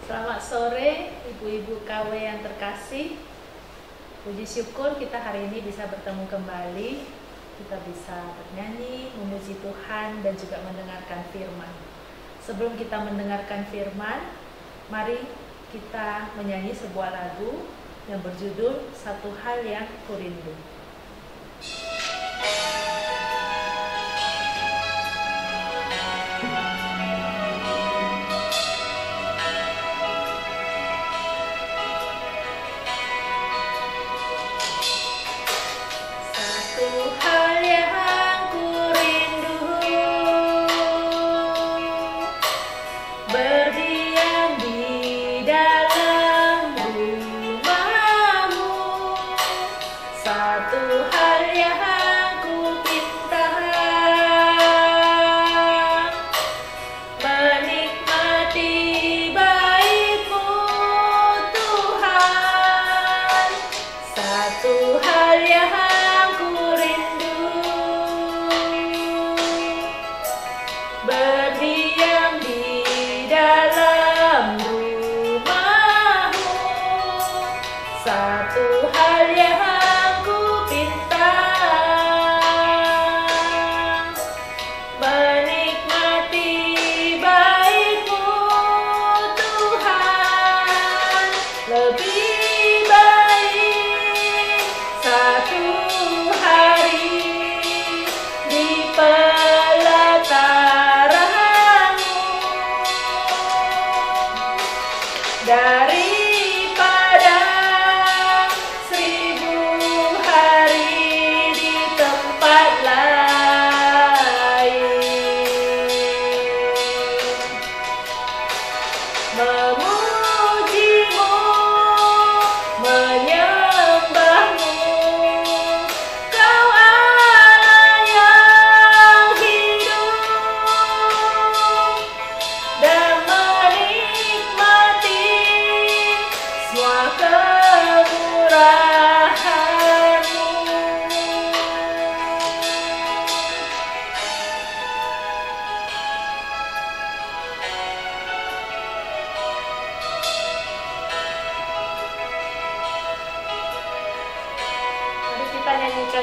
Selamat sore ibu-ibu KW yang terkasih. Puji syukur kita hari ini bisa bertemu kembali. Kita bisa bernyanyi, memuji Tuhan dan juga mendengarkan firman. Sebelum kita mendengarkan firman, mari kita menyanyi sebuah lagu yang berjudul Satu Hal Yang Kurindu.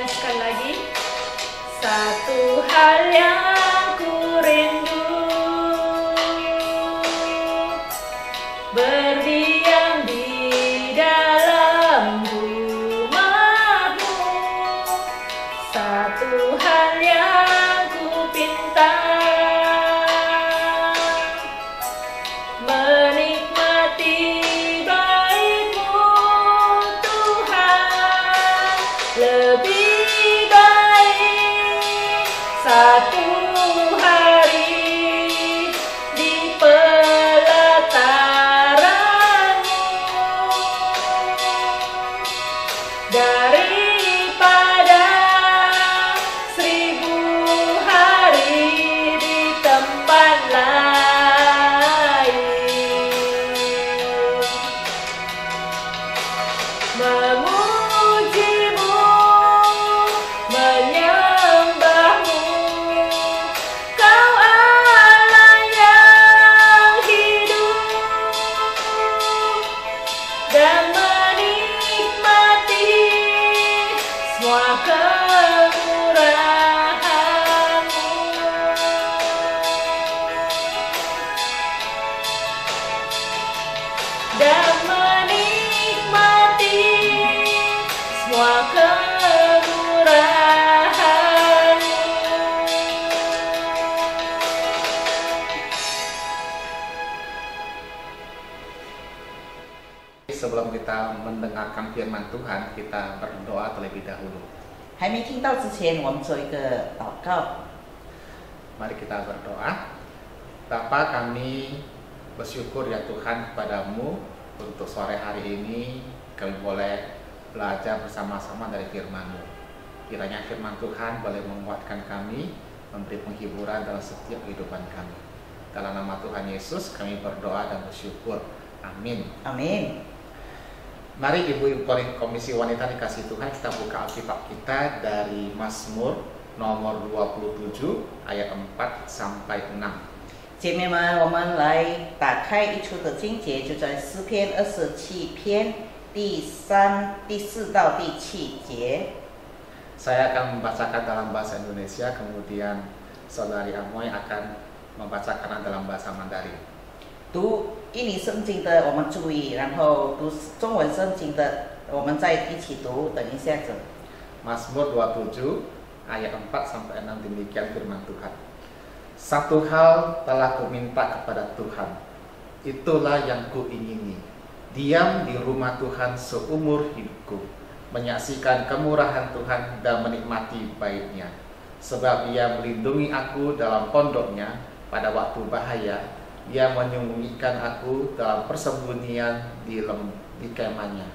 Sekali lagi, satu hal yang kurindu, berdiam di dalam rumahmu. Satu hal yang kupinta, menikmati baik-Mu Tuhan, lebih satu hari di pelataran-Mu daripada 1000 hari di tempat lain. Memuji-Mu, menyembah-Mu, dan menikmati semua kemurahan-Mu. Dan menikmati semua kemurahan-Mu. Sebelum kita mendengarkan firman Tuhan, kita berdoa terlebih dahulu. 还没听到之前，我们做一个祷告。 Mari kita berdoa. Bapa, kami bersyukur ya Tuhan kepadamu untuk sore hari ini kami boleh belajar bersama-sama dari firman-Mu. Kiranya firman Tuhan boleh menguatkan kami, memberi penghiburan dalam setiap kehidupan kami. Dalam nama Tuhan Yesus kami berdoa dan bersyukur. Amin. Amin. Mari ibu-ibu Komisi Wanita dikasih Tuhan, kita buka Alkitab kita dari Mazmur nomor 27 ayat 4 sampai 6. 姐妹们，我们来打开一处的经节，就在诗篇27篇第3、第4到第7节。 Saya akan membacakan dalam bahasa Indonesia, kemudian Saudari Amoy akan membacakan dalam bahasa Mandarin. 读印尼圣经的我们注意，然后读中文圣经的我们再一起读。等一下子。 Mazmur 27 ayat 4 sampai 6 demikian firman Tuhan. Satu hal telah kuminta kepada Tuhan, itulah yang kuingini, diam di rumah Tuhan seumur hidupku, menyaksikan kemurahan Tuhan dan menikmati baiknya. Sebab Ia melindungi aku dalam pondoknya pada waktu bahaya, Ia menyembunyikan aku dalam persembunyian di kemahnya.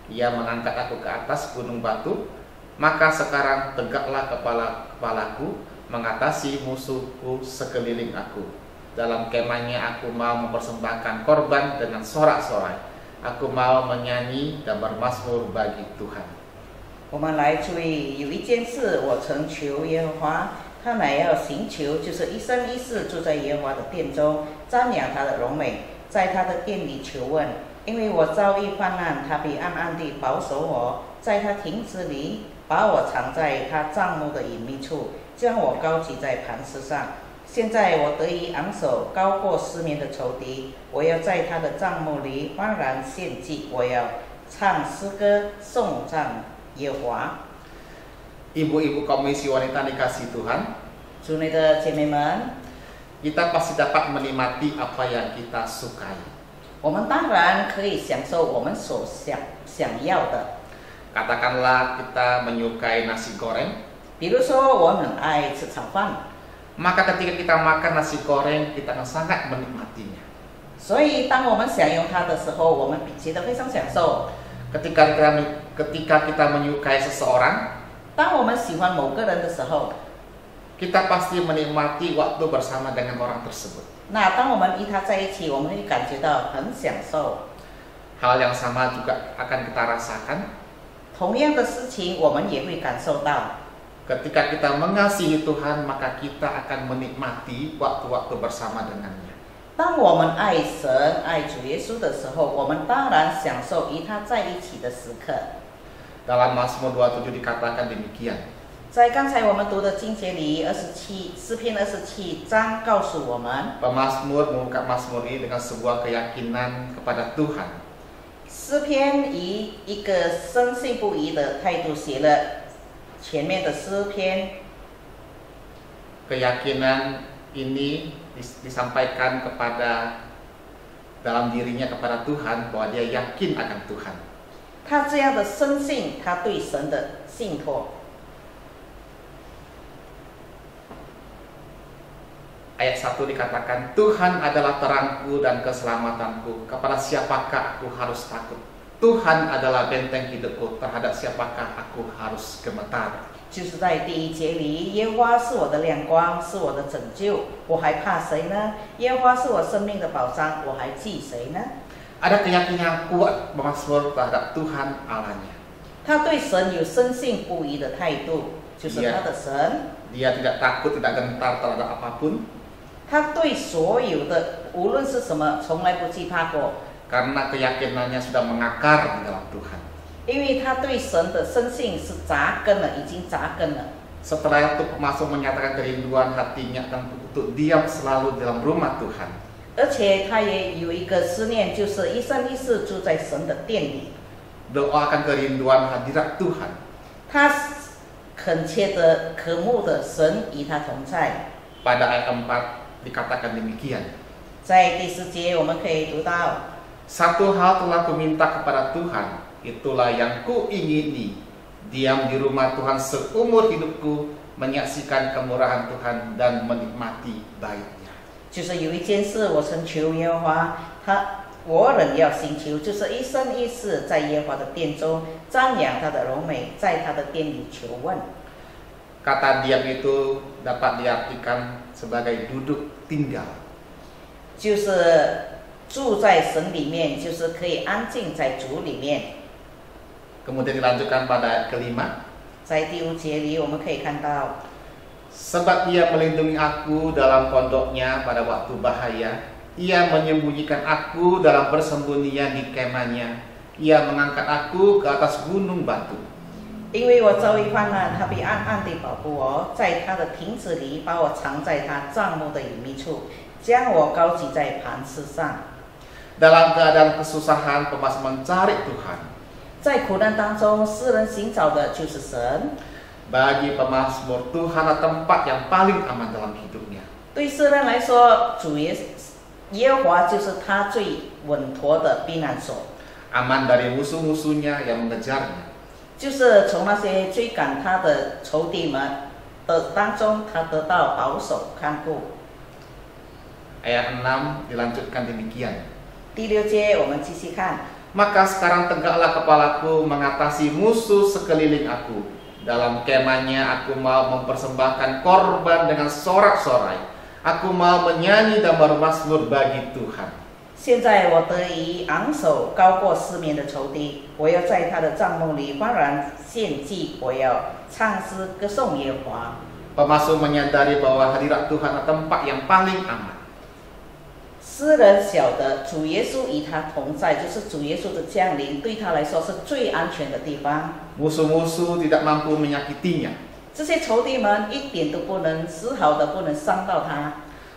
Ia mengangkat aku ke atas gunung batu, maka sekarang tegaklah kepalaku mengatasi musuhku sekeliling aku. Dalam kemahnya aku mau mempersembahkan korban dengan sorak-sorai. Aku mau menyanyi dan bermazmur bagi Tuhan. 我们来注意，有一件事我曾求耶和华，他乃要行求，就是一生一世住在耶和华的殿中，瞻仰他的荣美，在他的殿里求问。因为我遭遇患难，他必暗暗地保守我，在他亭子里把我藏在他帐幕的隐秘处，将我高举在磐石上。现在我得以昂首，高过四面的仇敌。我要在他的帐幕里欢然献祭，我要唱诗歌颂赞耶和华。 Ibu-ibu komisi wanita dikasih Tuhan, 主内的姐妹们， kita pasti dapat menikmati apa yang kita sukai. 我们当然可以享受我们所想要的。 Katakanlah kita menyukai nasi goreng, 比如说，我很爱吃炒饭， maka ketika kita makan nasi goreng, kita akan sangat menikmatinya. 所以当我们享用它的时候，我们觉得非常享受。 Ketika kita menyukai seseorang, 当我们喜欢某个人的时候， kita pasti menikmati waktu bersama dengan orang tersebut. 那当我们与他在一起，我们会感觉到很享受。 Hal yang sama juga akan kita rasakan 同样的事情，我们也会感受到。 ketika kita mengasihi Tuhan, maka kita akan menikmati waktu-waktu bersama dengannya. 当我们爱神、爱主耶稣的时候，我们当然享受与他在一起的时刻。 Dalam Mazmur 27 dikatakan demikian. 在刚才我们读的经节里，诗篇27章告诉我们， Pemazmur membuka Mazmur ini dengan sebuah keyakinan kepada Tuhan. 诗篇以一个深信不疑的态度写了前面的诗篇。 Keyakinan ini disampaikan kepada dalam dirinya kepada Tuhan bahwa dia yakin akan Tuhan. 他这样的深信，他对神的信托。 Ayat 1 dikatakan, Tuhan adalah terangku dan keselamatanku. Kepada siapakah aku harus takut? Tuhan adalah benteng hidupku. Terhadap siapakah aku harus gemetar? 就是在第1节里，耶和华是我的亮光，是我的拯救，我还怕谁呢？耶和华是我生命的保障，我还惧谁呢？ Ada keyakinan yang kuat Mazmur terhadap Tuhan Allahnya. 他对神有深信不疑的态度，就是他的神。 Dia tidak takut, tidak gentar terhadap apapun. 他对所有的无论是什么，从来不惧怕过。 Karena keyakinannya sudah mengakar di dalam Tuhan. 因为他对神的深信是扎根了，已经扎根了。 Setelah itu Mazmur menyatakan kerinduan hatinya untuk diam selalu di dalam rumah Tuhan. 而且他也有一个思念，就是一生一世住在神的殿里。 Doakan kerinduan hadirat Tuhan. 他恳切的、渴慕的神与他同在。 Pada ayat 4 dikatakan demikian. 在第4节我们可以读到， Satu hal telah kuminta kepada Tuhan, itulah yang kuingini, diam di rumah Tuhan seumur hidupku, menyaksikan kemurahan Tuhan dan menikmati baiknya. 就是有一件事我曾求耶和华，我仍要行求，就是一生一世在耶和华的殿中瞻仰他的荣美，在他的殿里求问。 Kata diam itu dapat diartikan sebagai duduk tinggal. 就是住在神里面，就是可以安静在主里面。 Kemudian dilanjutkan pada ayat kelima. 在第5节里，我们可以看到， Sebab ia melindungi aku dalam pondoknya pada waktu bahaya. Ia menyembunyikan aku dalam persembunyian di kemahnya. Ia mengangkat aku ke atas gunung batu. 因为我遭遇患难，他必暗暗地保护我，在他的亭子里把我藏在他帐幕的隐秘处，将我高举在磐石上。 Dalam keadaan kesusahan, pemazmur mencari Tuhan. 在苦难当中，诗人寻找的就是神。 Bagi pemazmur, Tuhan adalah tempat yang paling aman dalam hidupnya. 对诗人来说，耶和华就是他最稳妥的避难所， Aman dari musuh-musuhnya yang mengejarnya. 就是从那些追赶他的仇敌们的当中，他得到保守看顾。 Ayat 6 dilanjutkan demikian. 第6节我们继续看。 Maka sekarang tegaklah kepalaku mengatasi musuh sekeliling aku. Dalam kemahnya aku mau mempersembahkan korban dengan sorak-sorai. Aku mau menyanyi dan bermazmur bagi Tuhan. 现在我得以昂首高过四面的仇敌，我要在他的帐幕里欢然献祭，我要唱诗歌颂耶和华。 Pemazmur menyadari bahwa hadirat Tuhan adalah tempat yang paling aman. 诗人晓得主耶稣与他同在，就是主耶稣的降临，对他来说是最安全的地方。 Musuh-musuh tidak mampu menyakitinya. 这些仇敌们一点都不能丝毫的不能伤到他。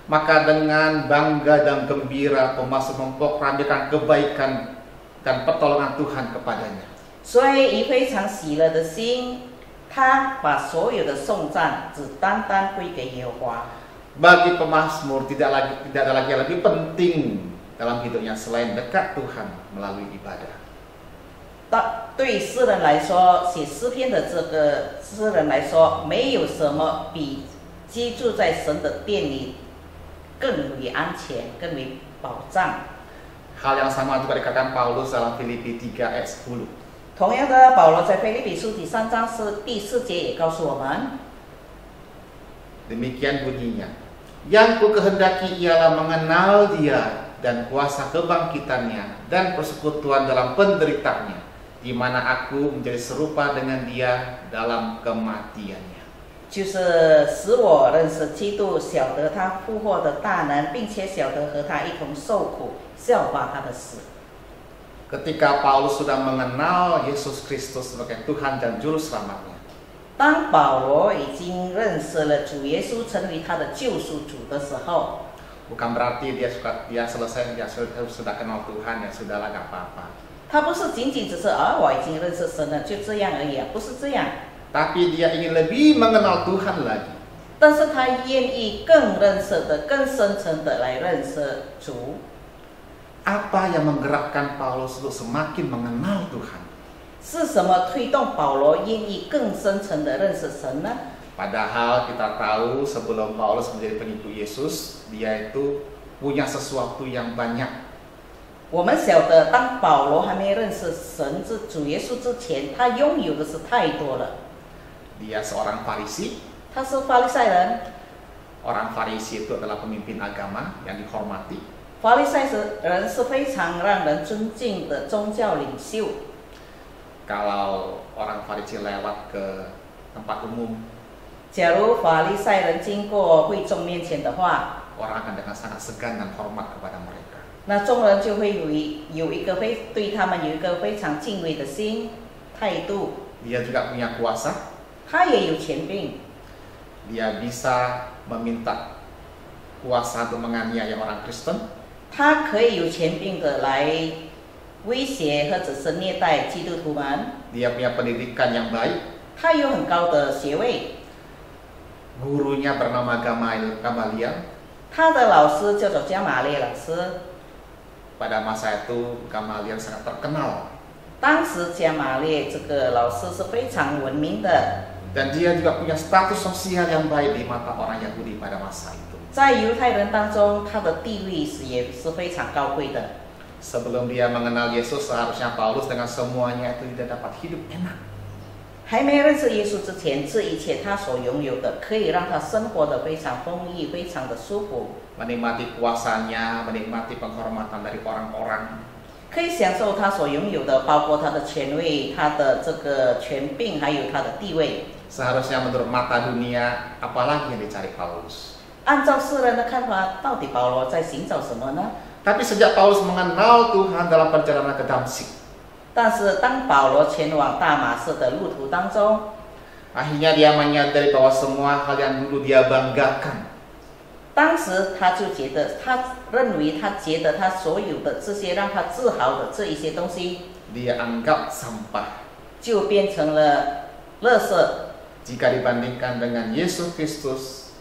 Maka dengan bangga dan gembira pemazmur memproklamirkan kebaikan dan pertolongan Tuhan kepadanya. 所以以非常喜乐的心，他把所有的颂赞只单单归给耶和华。 Bagi pemazmur tidak ada lagi yang lebih penting dalam hidupnya selain dekat Tuhan melalui ibadah. 对诗人来说，写诗篇的这个诗人来说，没有什么比居住在神的殿里更为安全、更为保障。 Hal yang sama juga dikatakan Paulus dalam Filipi 3 ayat 10. 同样的，保罗在腓立比书第3章第4节也告诉我们， Demikian bunyinya. Yang ku kehendaki ialah mengenal Dia dan kuasa kebangkitannya dan persekutuan dalam penderitaannya, di mana aku menjadi serupa dengan Dia dalam kematiannya. 就是使我认识基督，晓得他复活的大能，并且晓得和他一同受苦，效法他的死。 Ketika Paulus sudah mengenal Yesus Kristus sebagai Tuhan dan Juru Selamatnya, 当保罗已经认识了主耶稣，成为他的救赎主的时候， bukan berarti dia sudah kenal Tuhan, ya sudahlah gak apa-apa. 他不是仅仅只是我已经认识神了，就这样而已啊，不是这样。 Tapi dia ingin lebih mengenal Tuhan lagi. 但是他愿意更认识的、更深层的来认识主。 Apa yang menggerakkan Paulus untuk semakin mengenal Tuhan? 是什么推动保罗愿意更深层的认识神呢？ Padahal kita tahu sebelum Paulus menjadi pengikut Yesus, dia itu punya sesuatu yang banyak. 我们晓得，当保罗还没认识神主耶稣之前，他拥有的是太多了。 Dia seorang Farisi. 他是法利赛人， Orang Farisi itu adalah pemimpin agama yang dihormati. 法利赛人是非常让人尊敬的宗教领袖。 Kalau orang Farisi lewat ke tempat umum, 假如法利赛人经过会众面前的话， orang akan dengan sangat segan dan hormat kepada mereka. 那众人就会对他们有一个非常敬畏的心态度。 Dia juga punya kuasa. 他也有权柄， Dia bisa meminta kuasa untuk menganiaya orang Kristen. 他可以有权柄的来威胁或者是虐待基督徒们。 Dia punya pendidikan yang baik. 他有很高的学位， Gurunya bernama Gamaliel. 他的老师叫做加马列老师。 Pada masa itu Gamaliel sangat terkenal. 当时加马列这个老师是非常闻名的， Dan dia juga punya status sosial yang baik di mata orang Yahudi pada masa itu. 在犹太人当中，他的地位也是非常高贵的。 Sebelum dia mengenal Yesus, seharusnya Paulus dengan semuanya itu tidak dapat hidup enak. 还没认识耶稣之前，这一切他所拥有的，可以让他生活得非常丰裕，非常的舒服， Menikmati kuasanya, menikmati penghormatan dari orang-orang. 可以享受他所拥有的，包括他的权位、他的这个权柄，还有他的地位。Seharusnya menurut mata dunia, apalagi yang dicari Paulus. 按照世人的看法，到底保罗在寻找什么呢？ Tapi sejak Paulus mengenal Tuhan dalam perjalanan ke Damsyik, 但是当保罗前往大马士的路途当中， akhirnya dia menyadari bahwa semua hal yang dulu dia banggakan, 当时他就觉得，他认为他觉得他所有的这些让他自豪的这一些东西， dia anggap sampah 就变成了垃圾。 jika dibandingkan dengan Yesus Kristus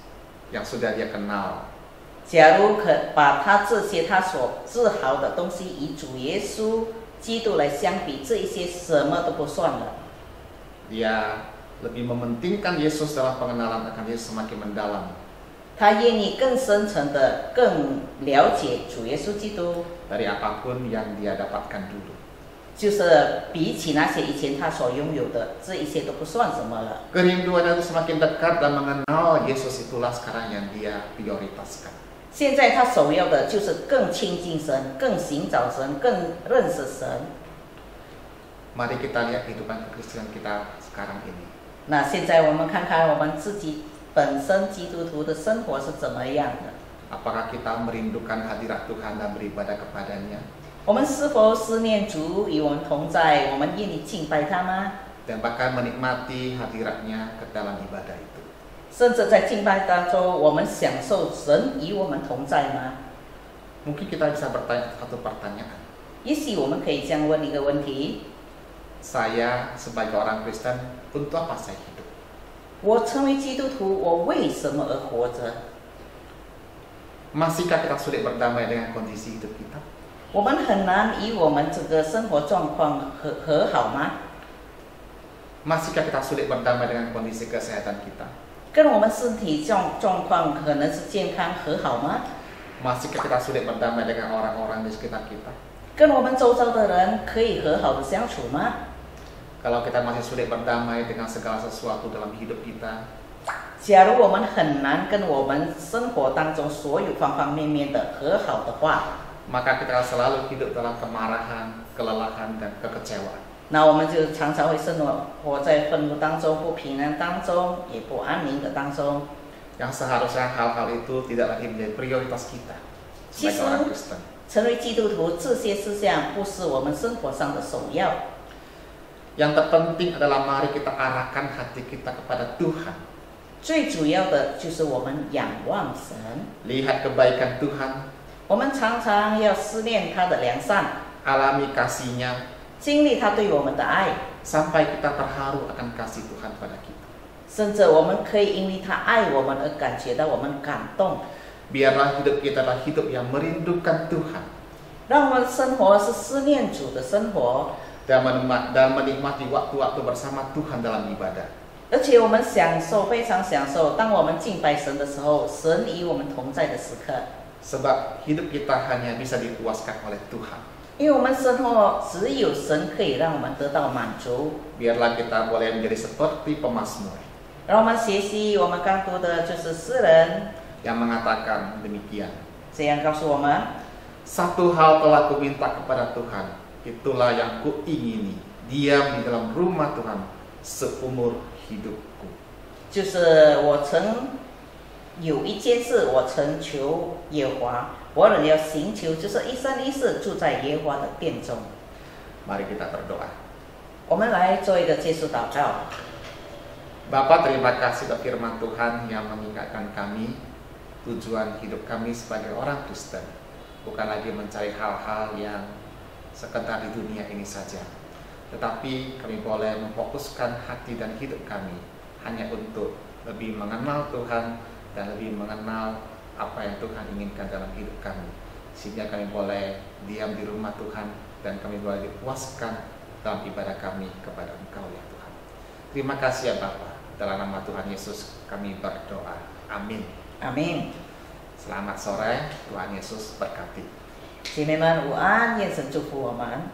yang sudah dia kenal. 假如可把他这些他所自豪的东西与主耶稣基督来相比，这一些什么都不算了。 Dia lebih mementingkan Yesus dalam pengenalan akan Yesus semakin mendalam 他愿意更深层的、更了解主耶稣基督， dari apapun yang dia dapatkan dulu. 就是比起那些以前他所拥有的，这一些都不算什么了。 Kerinduannya itu semakin dekat dan mengenal Yesus itulah sekarang yang dia prioritaskan. 现在他首要的就是更亲近神、更寻找神、更认识神。 Mari kita lihat kehidupan kekristenan kita sekarang ini. 那现在我们看看我们自己本身基督徒的生活是怎么样的？ Apakah kita merindukan hadirat Tuhan dan beribadah kepadanya? 我们是否思念主与我们同在？我们愿意敬拜他吗？ Dan bahkan menikmati hadiratnya ke dalam ibadah itu. 甚至在敬拜当中，我们享受神与我们同在吗？ Mungkin kita bisa bertanya satu pertanyaan. 也许我们可以这样问一个问题： Saya sebagai orang Kristen, untuk apa saya hidup? 我成为基督徒，我为什么而活着？ Masihkah kita sulit berdamai dengan kondisi hidup kita? 我们很难与我们这个生活状况和好吗？ Masihkah kita sulit berdamai dengan kondisi kesehatan kita? 跟我们身体状况可能是健康和好吗？ Masihkah kita sulit berdamai dengan orang-orang di sekitar kita? 跟我们周遭的人可以和好的相处吗？ Kalau kita masih sulit berdamai dengan segala sesuatu dalam hidup kita, 假如我们很难跟我们生活当中所有方方面面的和好的话， maka kita selalu hidup dalam kemarahan, kelelahan, dan kekecewaan. 那我们就常常会生活在愤怒当中、不平安当中，也不安宁的当中。 Yang seharusnya hal-hal itu tidak lagi menjadi prioritas kita sebagai orang Kristen. 成为基督徒，这些事项不是我们生活上的首要。 Yang terpenting adalah mari kita arahkan hati kita kepada Tuhan. 最主要的就是我们仰望神， Lihat kebaikan Tuhan, 我们常常要思念他的良善， alami kasih-Nya, 经历他对我们的爱， sampai kita terharu akan kasih Tuhan pada kita. 甚至我们可以因为他爱我们而感觉到我们感动。 Biarlah hidup kita adalah hidup yang merindukan Tuhan 让我们生活是思念主的生活， dan menikmati waktu-waktu bersama Tuhan dalam ibadah. 而且我们非常享受，当我们敬拜神的时候，神与我们同在的时刻。 Sebab hidup kita hanya bisa dipuaskan oleh Tuhan. 因为我们生活只有神可以让我们得到满足。 Biarlah kita boleh menjadi seperti pemazmur 让我们学习我们刚读的就是诗人 yang mengatakan demikian. 这样告诉我们： Satu hal telah kuminta kepada Tuhan, itulah yang kuingini, diam di dalam rumah Tuhan seumur hidupku. 就是我曾有一件事，我曾求耶和华，我仍要寻求，就是一生一世住在耶和华的殿中。 Mari kita berdoa. 我们来做一个结束祷告。 Bapa, terima kasih untuk firman Tuhan yang mengingatkan kami tujuan hidup kami sebagai orang Kristen bukan lagi mencari hal-hal yang sekedar di dunia ini saja, tetapi kami boleh memfokuskan hati dan hidup kami hanya untuk lebih mengenal Tuhan dan lebih mengenal apa yang Tuhan inginkan dalam hidup kami, sehingga kami boleh diam di rumah Tuhan dan kami boleh dipuaskan dalam ibadah kami kepada Engkau ya Tuhan. Terima kasih ya Bapa, dalam nama Tuhan Yesus kami berdoa, amin. Amin。 Selamat sore, Tuhan Yesus berkati. 姐妹们午安，愿神祝福我们。